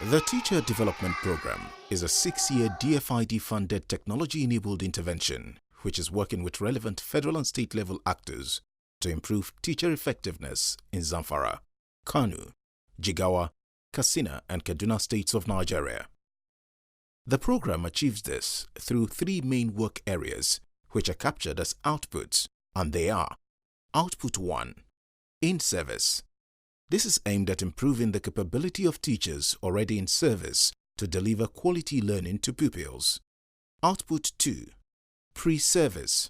The Teacher Development Program is a 6-year DFID-funded technology-enabled intervention which is working with relevant federal and state-level actors to improve teacher effectiveness in Zamfara, Kano, Jigawa, Katsina and Kaduna states of Nigeria. The program achieves this through 3 main work areas which are captured as outputs, and they are: Output 1, In-Service. This is aimed at improving the capability of teachers already in service to deliver quality learning to pupils. Output 2, Pre-Service.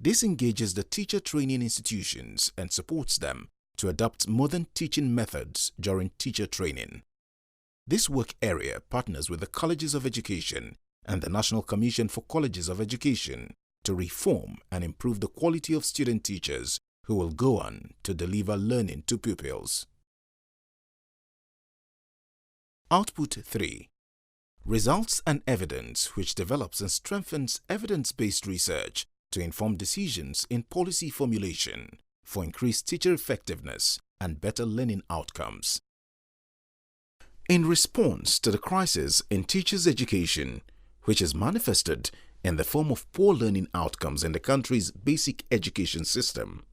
This engages the teacher training institutions and supports them to adopt modern teaching methods during teacher training. This work area partners with the Colleges of Education and the National Commission for Colleges of Education to reform and improve the quality of student teachers who will go on to deliver learning to pupils. Output 3, Results and Evidence, which develops and strengthens evidence-based research to inform decisions in policy formulation for increased teacher effectiveness and better learning outcomes. In response to the crisis in teachers' education, which is manifested in the form of poor learning outcomes in the country's basic education system,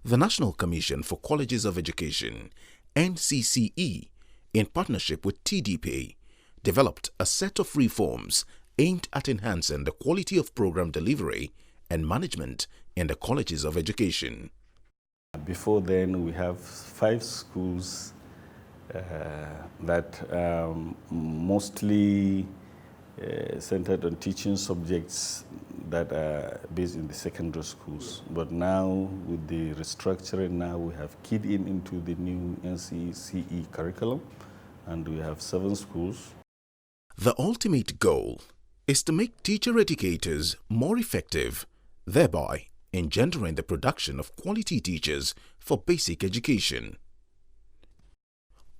the National Commission for Colleges of Education, NCCE, in partnership with TDP, developed a set of reforms aimed at enhancing the quality of program delivery and management in the colleges of education. Before then, we have 5 schools that mostly centered on teaching subjects that are based in the secondary schools. But now, with the restructuring, now we have keyed into the new NCCE curriculum, and we have 7 schools. The ultimate goal is to make teacher educators more effective, thereby engendering the production of quality teachers for basic education.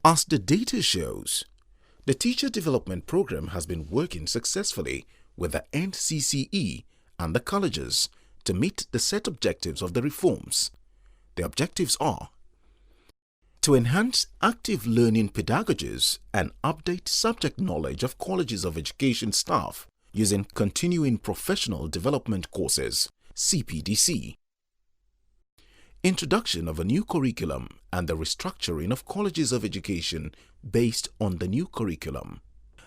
As the data shows, the Teacher Development Program has been working successfully with the NCCE and the colleges to meet the set objectives of the reforms. The objectives are to enhance active learning pedagogies and update subject knowledge of colleges of education staff using continuing professional development courses, CPDC. Introduction of a new curriculum and the restructuring of colleges of education based on the new curriculum.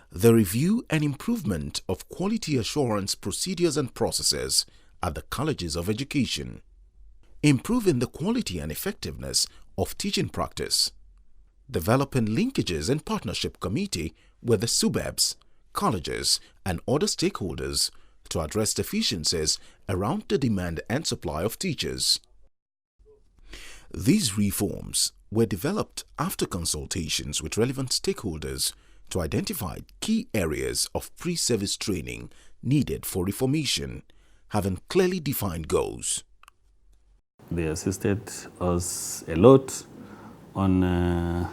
The review and improvement of quality assurance procedures and processes at the colleges of education. Improving the quality and effectiveness of teaching practice. Developing linkages and partnership committee with the SUBEBs, colleges and other stakeholders to address deficiencies around the demand and supply of teachers. These reforms were developed after consultations with relevant stakeholders to identify key areas of pre-service training needed for reformation, having clearly defined goals. They assisted us a lot on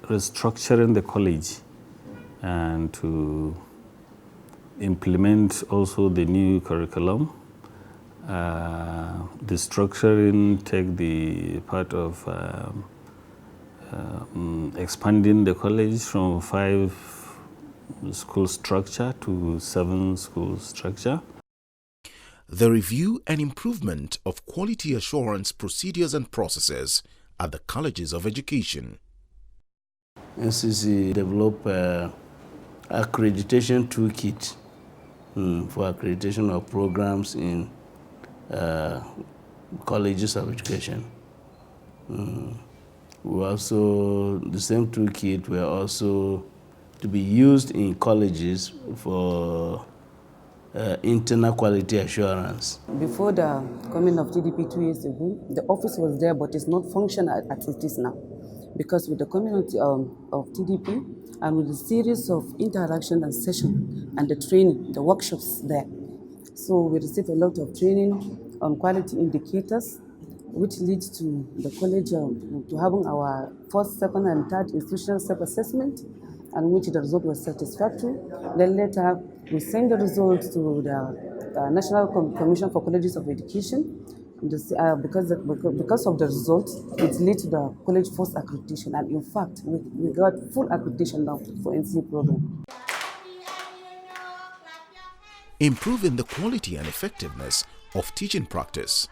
restructuring the college and to implement also the new curriculum. The structuring take the part of expanding the college from 5 school structure to 7 school structure. The review and improvement of quality assurance procedures and processes at the colleges of education. NCC developed an accreditation toolkit for accreditation of programs in colleges of education. We also, the same toolkit were also to be used in colleges for internal quality assurance. Before the coming of TDP 2 years ago, the office was there, but it's not functional as it is now. Because with the community of TDP and with the series of interaction and session and the training, the workshops there. So we receive a lot of training on quality indicators, which leads to the college to having our first, second, and third institutional self-assessment, and which the result was satisfactory. Then later, we send the results to the National Commission for Colleges of Education, Because of the results, it led to the college force accreditation, and in fact, we got full accreditation now for NC program. Improving the quality and effectiveness of teaching practice.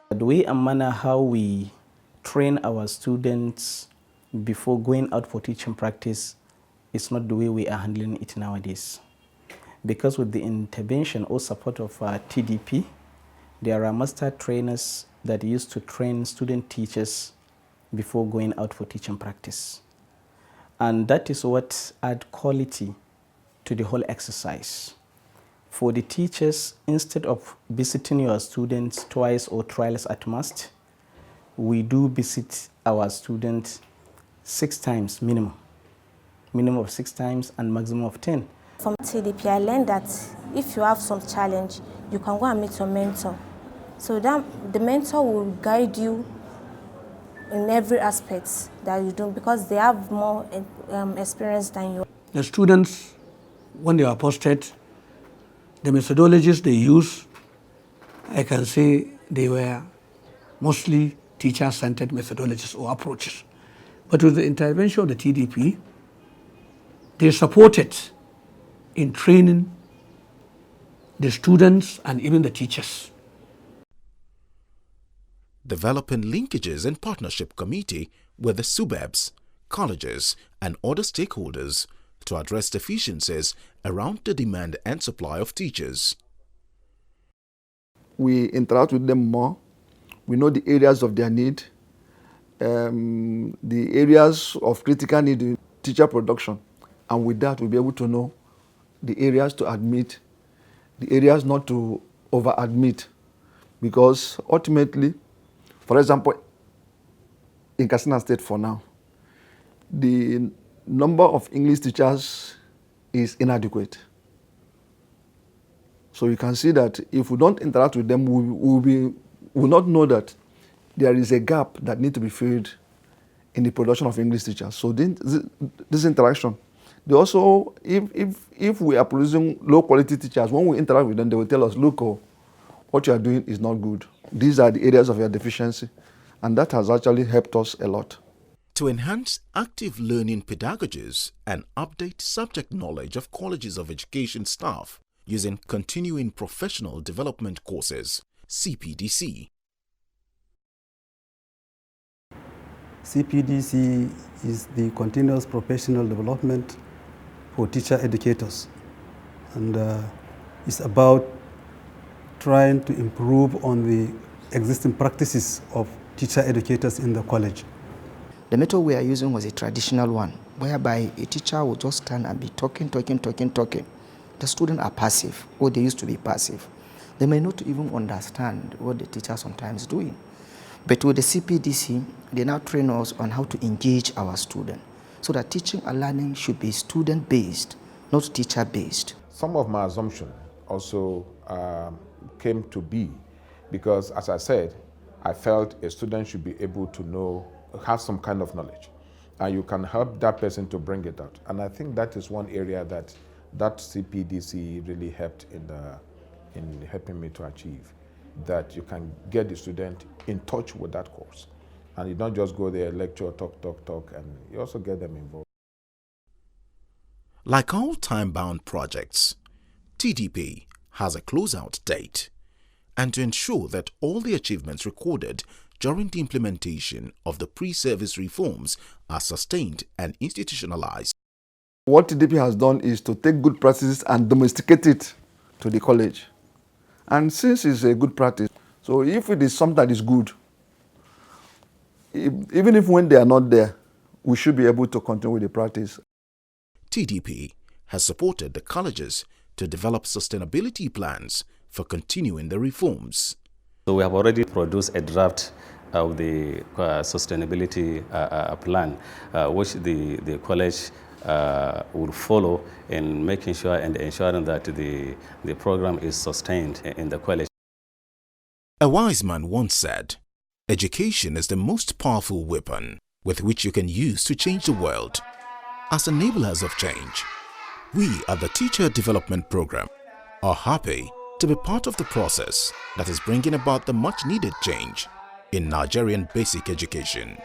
The way and manner how we train our students before going out for teaching practice is not the way we are handling it nowadays. Because with the intervention or support of TDP, there are master trainers that used to train student teachers before going out for teaching practice. And that is what adds quality to the whole exercise. For the teachers, instead of visiting your students twice or thrice at most, we do visit our students 6 times minimum of 6 times and maximum of 10. From TDP, I learned that if you have some challenge, you can go and meet your mentor. So that the mentor will guide you in every aspect that you do, because they have more experience than you. The students, when they are posted, the methodologies they use, I can say they were mostly teacher-centered methodologies or approaches. But with the intervention of the TDP, they supported in training the students and even the teachers. Developing linkages and partnership committee with the SUBEBs, colleges and other stakeholders to address deficiencies around the demand and supply of teachers. We interact with them more. We know the areas of their need, the areas of critical need in teacher production. And with that, we'll be able to know the areas to admit, the areas not to over-admit. Because ultimately, for example, in Katsina State for now, the number of English teachers is inadequate. So you can see that if we don't interact with them, we will not know that there is a gap that needs to be filled in the production of English teachers. So this interaction, they also, if we are producing low quality teachers, when we interact with them, they will tell us, look, what you are doing is not good. These are the areas of your deficiency. And that has actually helped us a lot. To enhance active learning pedagogies and update subject knowledge of colleges of education staff using continuing professional development courses, CPDC. CPDC is the continuous professional development for teacher educators, and it's about trying to improve on the existing practices of teacher educators in the college. The method we are using was a traditional one, whereby a teacher would just stand and be talking. The students are passive, or they used to be passive. They may not even understand what the teacher sometimes is doing. But with the CPDC, they now train us on how to engage our students, so that teaching and learning should be student-based, not teacher-based. Some of my assumption also came to be because, as I said, I felt a student should be able to have some kind of knowledge, and you can help that person to bring it out. And I think that is one area that CPDC really helped in helping me to achieve, that you can get the student in touch with that course. And you don't just go there, lecture, talk, and you also get them involved. Like all time-bound projects, TDP has a closeout date, and to ensure that all the achievements recorded during the implementation of the pre-service reforms are sustained and institutionalized. What TDP has done is to take good practices and domesticate it to the college. And since it's a good practice, so if it is something that is good, even if when they are not there, we should be able to continue with the practice. TDP has supported the colleges to develop sustainability plans for continuing the reforms. So we have already produced a draft of the sustainability plan, which the college will follow in making sure and ensuring that the program is sustained in the college. A wise man once said, "Education is the most powerful weapon with which you can use to change the world." As enablers of change, we at the Teacher Development Program are happy to be part of the process that is bringing about the much needed change in Nigerian basic education.